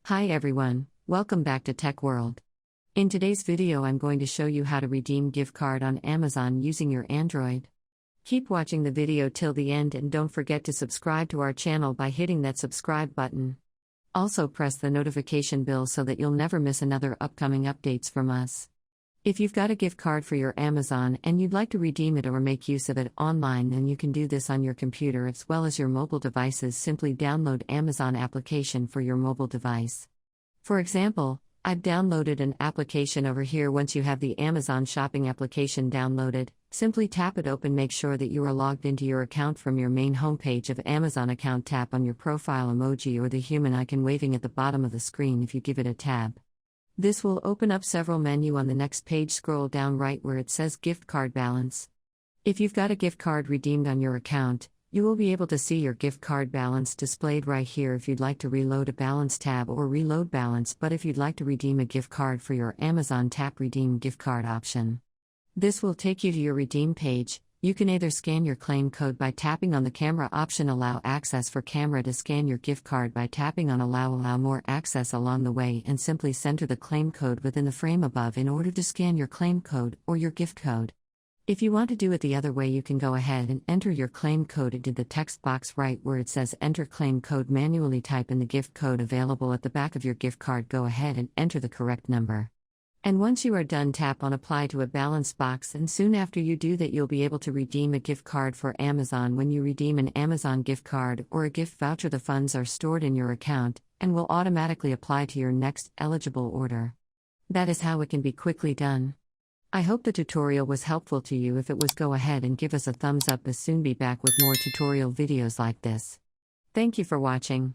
Hi everyone, welcome back to Tech World. In today's video I'm going to show you how to redeem gift card on Amazon using your Android. Keep watching the video till the end and don't forget to subscribe to our channel by hitting that subscribe button. Also press the notification bell so that you'll never miss another upcoming updates from us. If you've got a gift card for your Amazon and you'd like to redeem it or make use of it online, then you can do this on your computer as well as your mobile devices. Simply download Amazon application for your mobile device. For example, I've downloaded an application over here. Once you have the Amazon shopping application downloaded, simply tap it open. Make sure that you are logged into your account from your main homepage of Amazon account. Tap on your profile emoji or the human icon waving at the bottom of the screen. If you give it a tab, this will open up several menu. On the next page, scroll down right where it says gift card balance. If you've got a gift card redeemed on your account, you will be able to see your gift card balance displayed right here. If you'd like to reload a balance, tab or reload balance, but if you'd like to redeem a gift card for your Amazon, tap redeem gift card option. This will take you to your redeem page. You can either scan your claim code by tapping on the camera option, allow access for camera to scan your gift card by tapping on allow more access along the way, and simply center the claim code within the frame above in order to scan your claim code or your gift code. If you want to do it the other way, you can go ahead and enter your claim code into the text box right where it says enter claim code. Manually type in the gift code available at the back of your gift card. Go ahead and enter the correct number. And once you are done, tap on apply to a balance box, and soon after you do that, you'll be able to redeem a gift card for Amazon. When you redeem an Amazon gift card or a gift voucher, the funds are stored in your account and will automatically apply to your next eligible order. That is how it can be quickly done. I hope the tutorial was helpful to you. If it was, go ahead and give us a thumbs up. As soon be back with more tutorial videos like this. Thank you for watching.